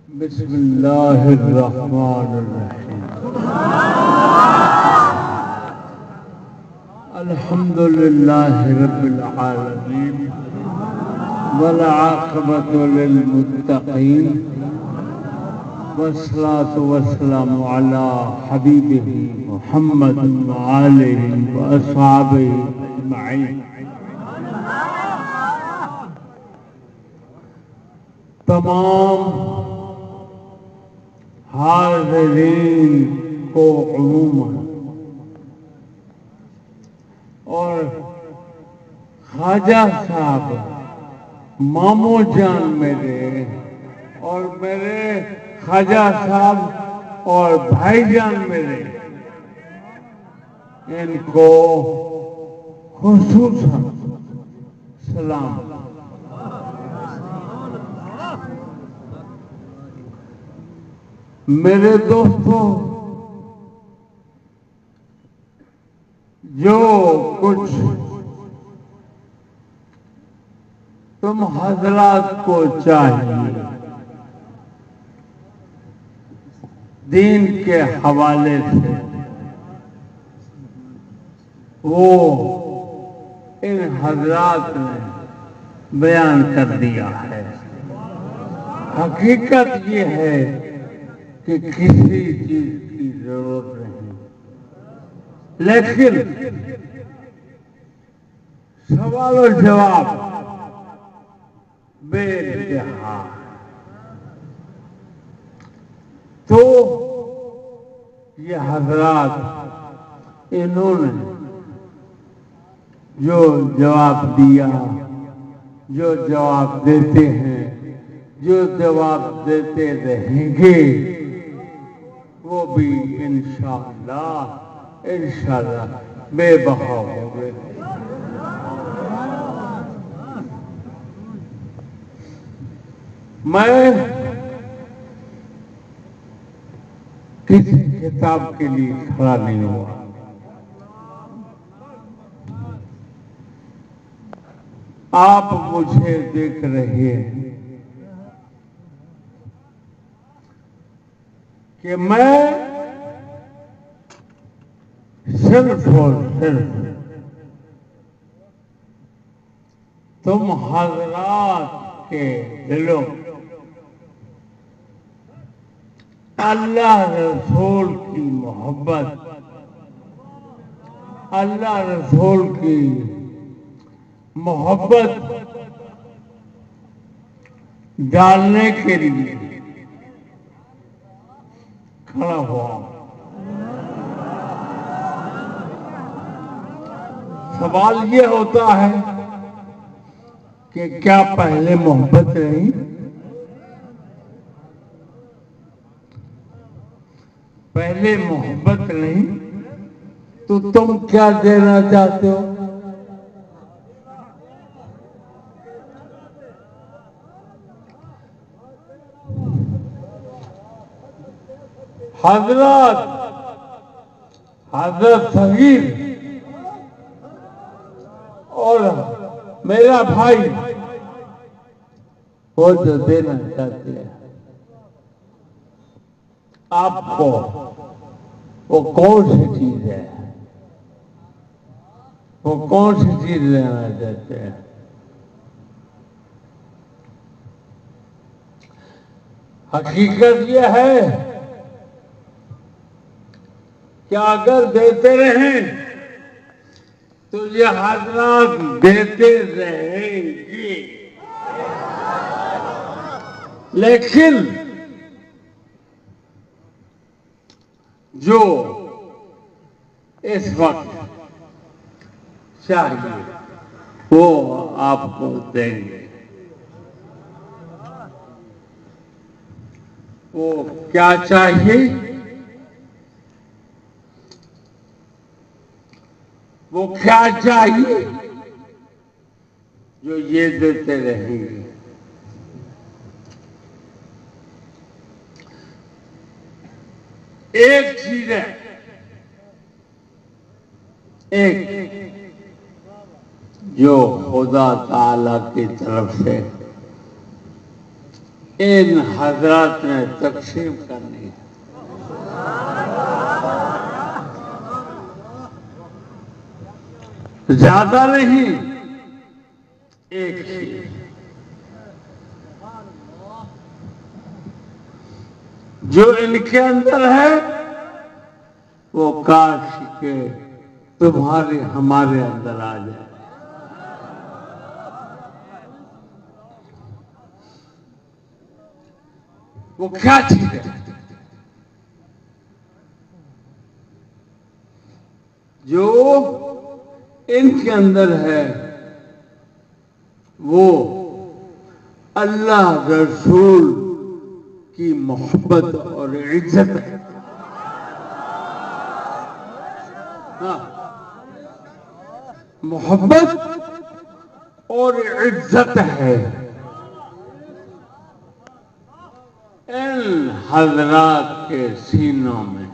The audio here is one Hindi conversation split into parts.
बिस्मिल्लाहिर्रहमानिर्रहीम। अल्हम्दुलिल्लाहि रब्बिल आलमीन वल आक़िबतु लिल मुत्तक़ीन वस्सलातु वस्सलामु अला हबीबिही मुहम्मद व आलिहि व अस्हाबिही अजमईन। तमाम हाज़रीन को उमूमन और ख्वाजा साहब मामू जान मेरे और मेरे ख्वाजा साहब और भाईजान मेरे, इनको खुसूसन सलाम। मेरे दोस्तों, जो कुछ तुम हजरात को चाहिए दीन के हवाले से, वो इन हजरात ने बयान कर दिया है। हकीकत ये है कि किसी चीज की जरूरत नहीं, लेकिन सवाल और जवाब बेइंतहा। तो ये हजरात, इन्होंने जो जवाब दिया, जो जवाब देते हैं, जो जवाब देते रहेंगे, वो भी इंशाअल्लाह बेबहा होंगे। मैं किसी किताब के लिए खड़ा नहीं हुआ। आप मुझे देख रहे हैं कि मैं सिर्फ और सिर्फ तुम हजरात के दिलों अल्लाह रसूल की मोहब्बत, अल्लाह रसूल की मोहब्बत डालने के लिए खड़ा हुआ। सवाल ये होता है कि क्या पहले मोहब्बत रही? पहले मोहब्बत नहीं तो तुम क्या देना चाहते हो? हजरत सगीर और मेरा भाई वो जो देना चाहते हैं आपको, वो कौन सी चीज है? वो कौन सी चीज लेना चाहते हैं? हकीकत यह है कि अगर देते रहें तो ये हजरात देते रहेंगे, लेकिन जो इस वक्त चाहिए वो आपको देंगे। वो क्या चाहिए? वो क्या चाहिए जो ये देते रहेंगे? एक चीज है, एक जो खुदा ताला की तरफ से इन हजरात ने तकसीम करनी है। ज्यादा नहीं, एक ही। जो इनके अंदर है वो काश के तुम्हारे हमारे अंदर आ जाए। वो क्या चीज है जो इनके अंदर है? वो अल्लाह रसूल की मोहब्बत और इज्जत है। हाँ, मोहब्बत और इज्जत है। इन हजरात के सीनों में।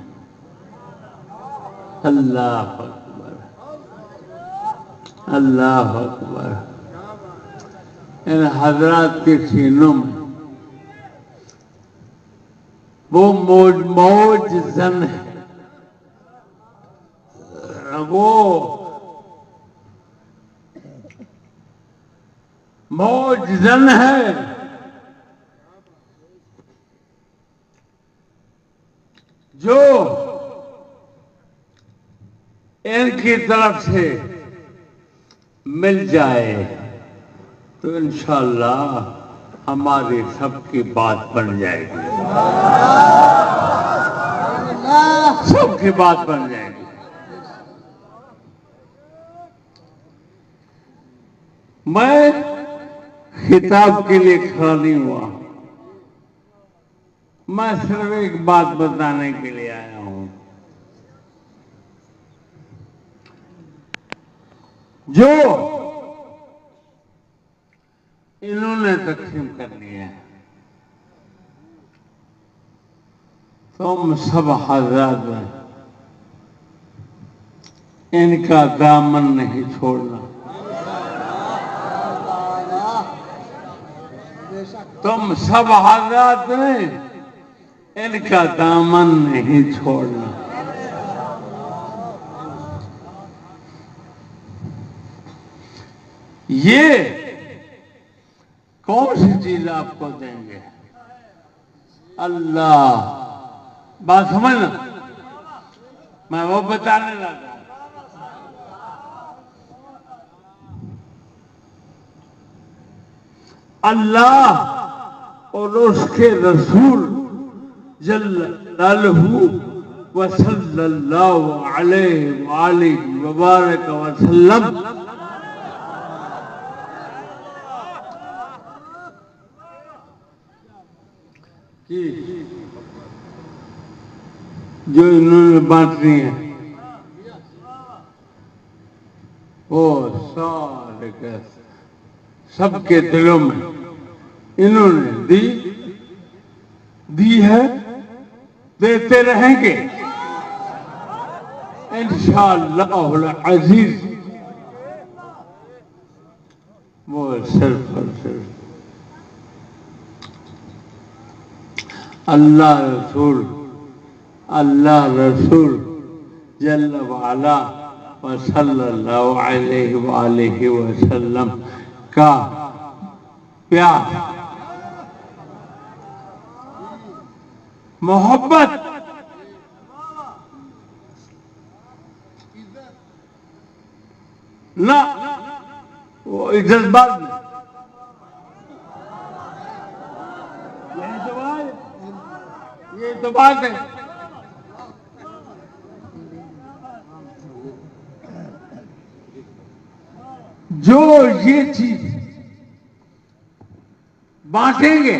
अल्लाह अकबर, अल्लाह अकबर। इन हजरात के सीनों में वो मौज जन है, वो मौज जन है जो इनकी तरफ से मिल जाए तो इंशाअल्लाह हमारी सबकी बात बन जाएगी, सबकी बात बन जाएगी। मैं खिताब के लिए खड़ा नहीं हुआ, मैं सिर्फ एक बात बताने के लिए आया हूं। जो इन्होंने तकसीम करनी है, तुम सब हजरात में इनका दामन नहीं छोड़ना। तुम सब हजरात में इनका दामन नहीं छोड़ना। ये कौन सी चीज आपको देंगे? अल्लाह, बात समझना, मैं वो बताने लगा। अल्लाह और उसके रसूल जल्लल्लाहु व सल्लल्लाहु अलैहि व बारक व सल्लम की जो इन्होंने बांटनी है वो सारे के सबके दिलों में इन्होंने दी है, देते रहेंगे इंशाअल्लाह अजीज। वो सिर्फ और सिर्फ अल्लाह रसूल जल्ल वाला व सल्लल्लाहु अलैहि वसल्लम का प्यार, मोहब्बत, ना वो इज्जत बाद में। ये तो बात है। जो ये चीज बांटेंगे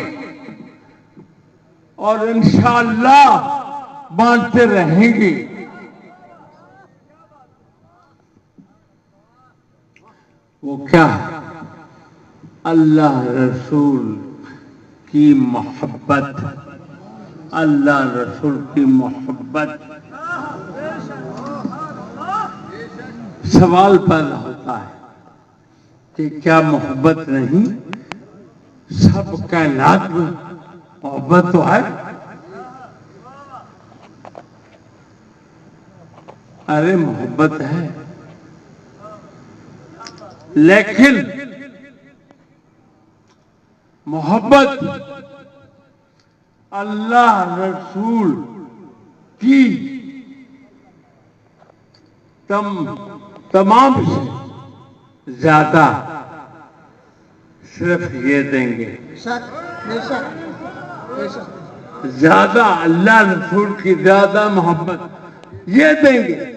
और इंशाअल्लाह बांटते रहेंगे, वो क्या है? अल्लाह रसूल की मोहब्बत, अल्लाह रसूल की मोहब्बत। सवाल पैदा होता है कि क्या मोहब्बत नहीं सब कायनात में मोहब्बत तो है। अरे मोहब्बत है, लेकिन मोहब्बत अल्लाह रसूल की तमाम से ज्यादा सिर्फ ये देंगे, ज्यादा अल्लाह रसूल की ज्यादा मोहब्बत ये देंगे।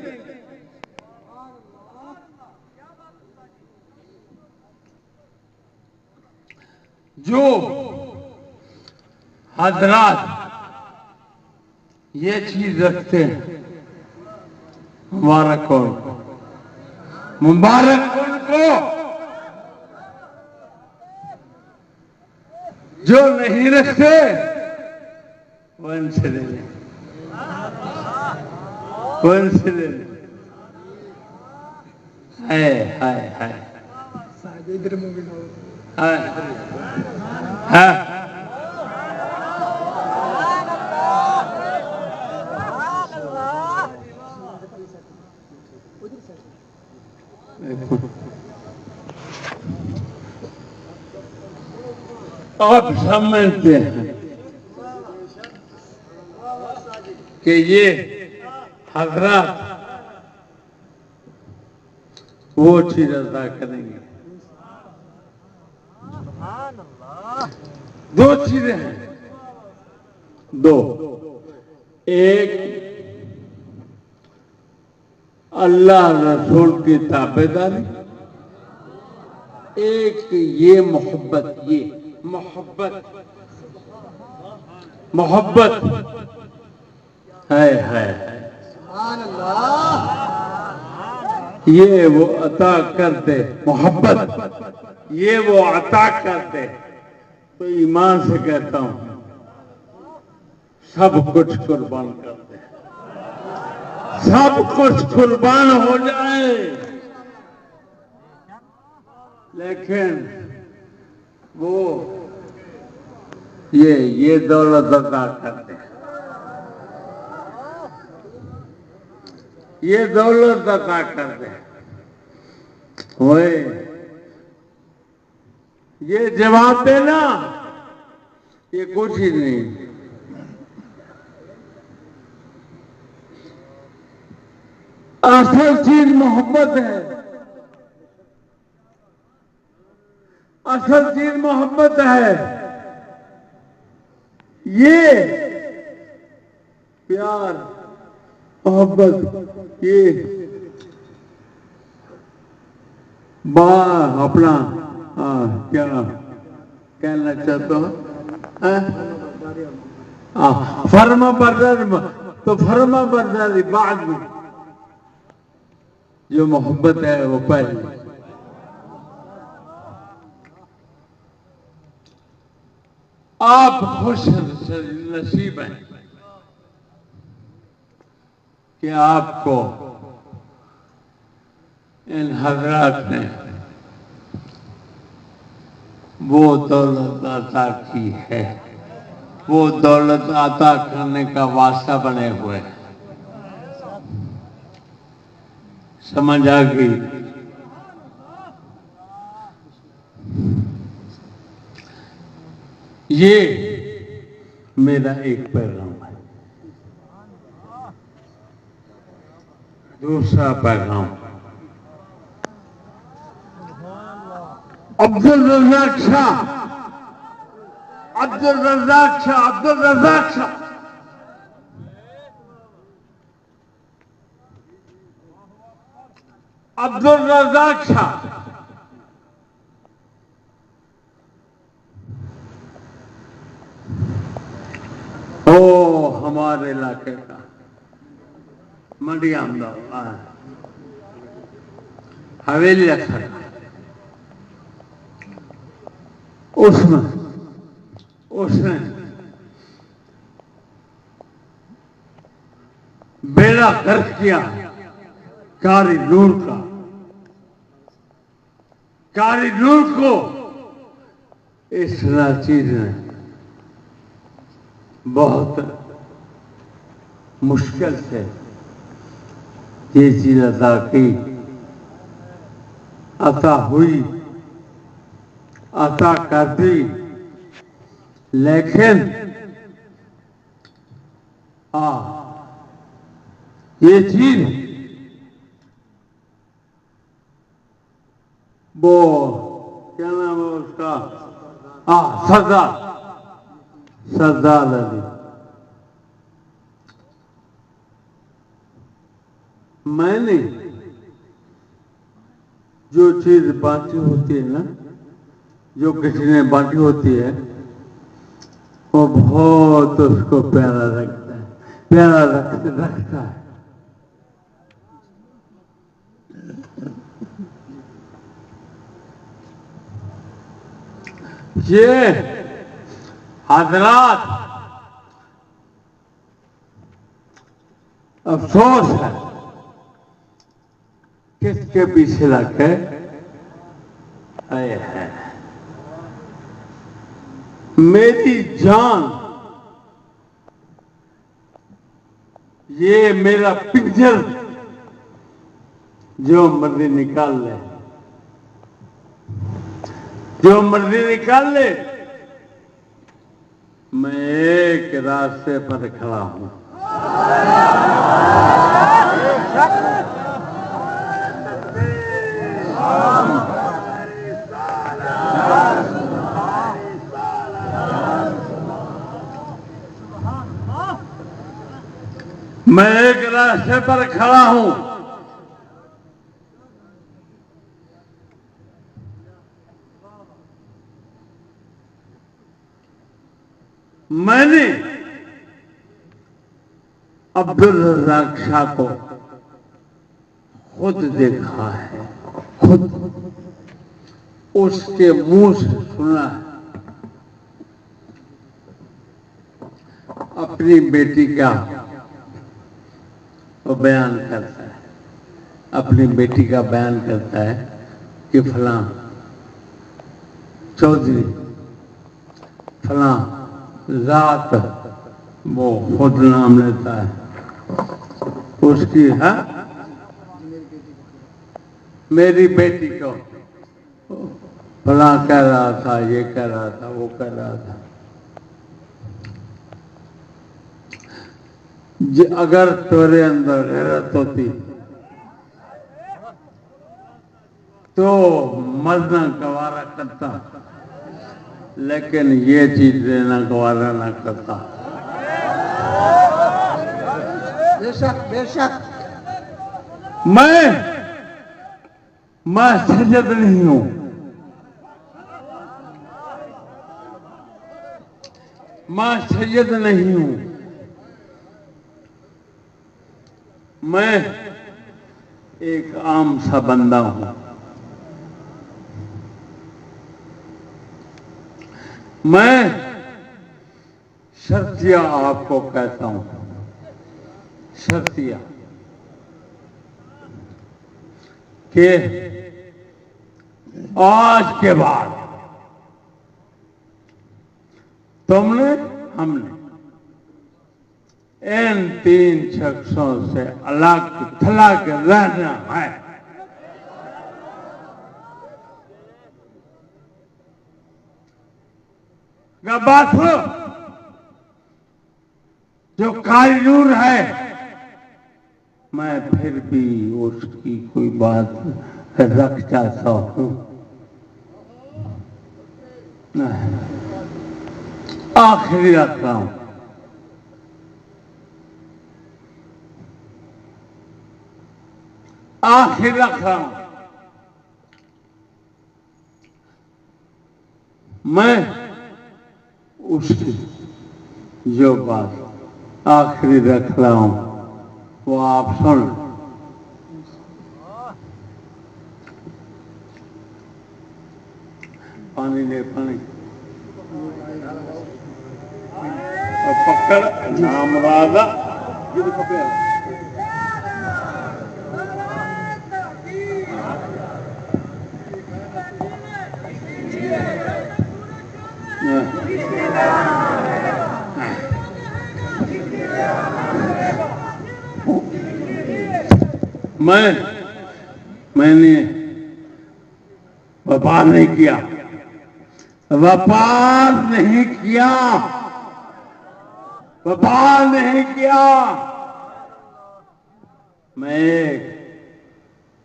जो हजरात ये चीज रखते हैं, मुबारक उनको, मुबारक उनको। जो नहीं रखते वो इनसे ले लें, वो इनसे ले लें। है आप समझते हैं कि ये हजरात वो चीज अदा करेंगे। दो चीजें हैं, दो, एक अल्लाह रसूल की ताबेदारी, एक ये मोहब्बत, ये मोहब्बत है। ये वो अता करते मोहब्बत, ये वो अता करते। तो ईमान से कहता हूं सब कुछ कुर्बान करते, सब कुछ कुर्बान हो जाए, लेकिन वो ये दौलत अता करते, ये दौलत अता करते। ओए ये जवाब देना, ये कुछ ही नहीं। असल चीज मोहब्बत है, असल चीज मोहब्बत है। ये प्यार मोहब्बत, ये अपना क्या कहना चाहता हूं, फर्मा बरदारी, तो फर्मा बरदारी बाद में, जो मोहब्बत है वो पहले। आप खुश नसीब हैं कि आपको इन हजरात ने वो दौलत अता की है, वो दौलत अता करने का वास्ता बने हुए हैं। समझ आ गई? ये मेरा एक पैगाम है। दूसरा पैगाम, अब्दुल रज़ाक शाह, अब्दुल रज़ाक शाह, अब्दुल रज़ाक शाह, अब्दुल रज़ाक शाह ओ हमारे इलाके का मंडी आमदा हवेली अखर, उसने बेड़ा गर्क किया कारी नूर का, कारी नूर को इस नाचीज ने बहुत मुश्किल से ये चीज अता की, अता हुई, अता कर दी, लेकिन ये चीज वो क्या नाम है उसका, सरदार अली। मैंने जो चीज बांटी होती है ना, जो किसी ने बांटी होती है, वो बहुत उसको प्यारा रखता है, प्यारा रखता है। ये हजरात अफसोस है किसके पीछे लगे है। मेरी जान, ये मेरा पिक्चर जो मर्जी निकाल ले, जो मर्जी निकाल ले, मैं एक रास्ते पर खड़ा हूं। मैं एक रास्ते पर खड़ा हूं। मैंने अब्दुल रज़ाक शाह को खुद देखा है, खुद उसके मुंह से सुना है। अपनी बेटी का वो बयान करता है, अपनी बेटी का बयान करता है कि फलां चौधरी फलां जात, वो खुद नाम लेता है उसकी, है मेरी बेटी को फलां कह रहा था, ये कह रहा था, वो कह रहा था। अगर तेरे अंदर गैरत होती तो मरना गवारा करता, लेकिन ये चीज लेना गवारा ना करता। बेशक बेशक। मैं सैयद नहीं हूं, मैं सैयद नहीं हूं, मैं एक आम सा बंदा हूं। मैं शर्तिया आपको कहता हूं, शर्तिया कि आज के बाद तुमने, हमने इन 3 शख्सों से अलग थलग रहना है। बात हो, जो कानून है, मैं फिर भी उसकी कोई बात रख चाहता हूं। आखिरी रख रहा हूं, आखिर रख रहा हूं। मैं उसकी जो बात आखिरी रख रहा हूं वो आप सुन। पानी ले, पानी और पकड़ नाम राजा मैंने व्यापार नहीं किया, व्यापार नहीं किया, व्यापार नहीं किया। मैं एक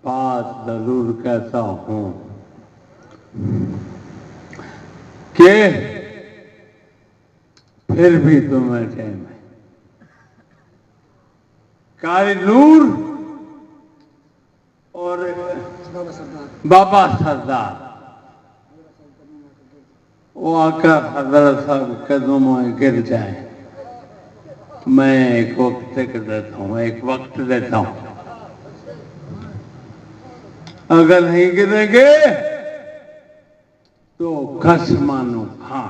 बात जरूर कहता हूं कि फिर भी तुम्हें टाइम है। कारी नूर और बाबा सरदार वो आकर हजरत साहब कदमों में गिर जाए। मैं एक वक्त देता हूं, एक वक्त देता हूं। अगर नहीं गिरेंगे तो कस मानो खां।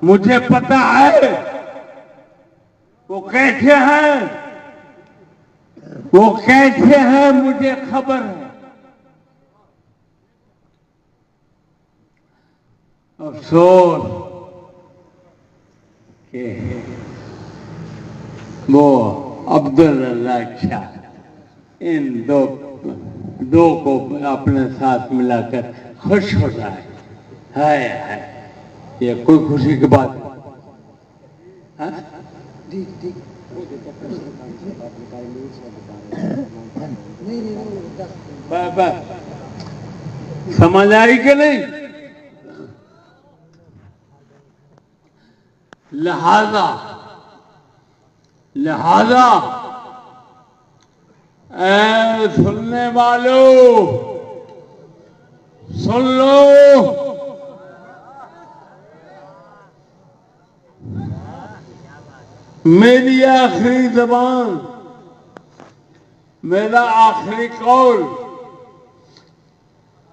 मुझे पता है वो कैसे हैं, वो कैसे हैं, मुझे खबर है। अफसोस कि वो अब्दुल्ला शाह इन दो को अपने साथ मिलाकर खुश हो रहा है। ये कोई खुशी की बात है? समझ आई कि नहीं? लिहाजा सुनने वालों सुन लो, मेरी आखिरी ज़बान, मेरा आखिरी कौल,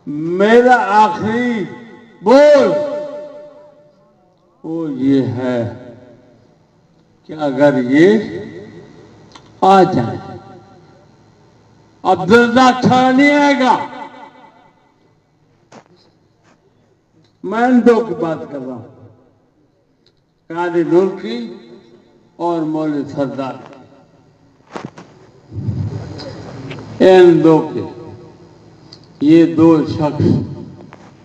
मेरा आखिरी बोल वो ये है कि अगर ये आ जाए, अब्दुल्ला शाह नहीं आएगा। मैं इन दो की बात कर रहा हूं, कादी नूर की और मौलवी सरदार, इन दो के, ये दो शख्स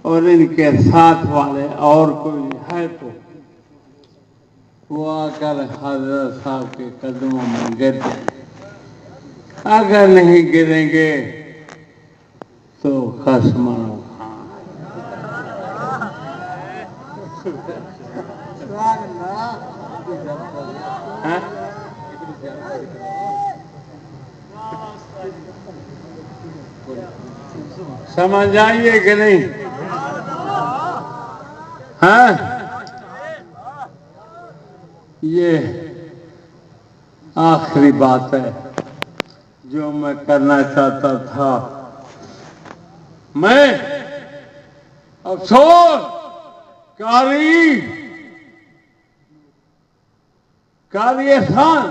और इनके साथ वाले और कोई है तो वो आकर हजरत साहब के कदमों में गिर जाए। अगर नहीं गिरेंगे तो खसमानो खां। समझ आइए कि नहीं? हाँ, ये आखिरी बात है जो मैं करना चाहता था। मैं अफसोस कारी एहसान,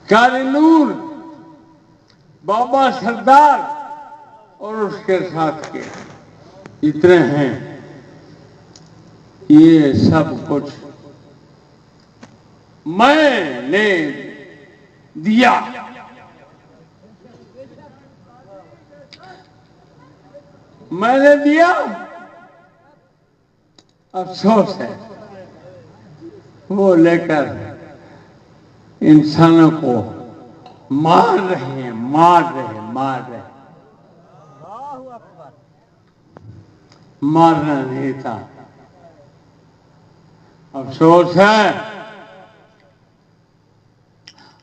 कारी नूर, बाबा सरदार और उसके साथ के इतने हैं, ये सब कुछ मैंने दिया। मैंने दिया, अफसोस है वो लेकर इंसानों को मार रहे हैं। मारना नहीं था। अफसोस है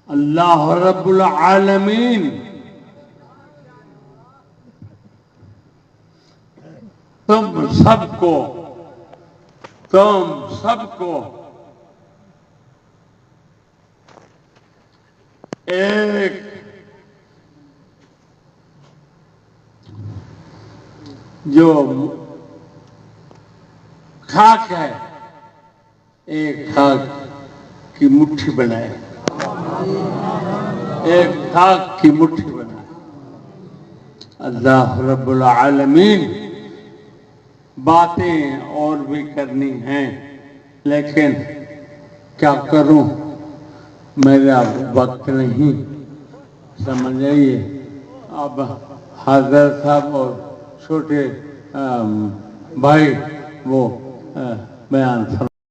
अल्लाह रब्बुल आलमीन तुम सबको एक जो खाक है, एक खाक की मुट्ठी बनाए, एक खाक की मुट्ठी बनाए। अल्लाह रब्बुल आलमीन बातें और भी करनी हैं, लेकिन क्या करूं, मेरा वक्त नहीं, समझ जाइए। अब हजरत साहब और छोटे भाई वो बयान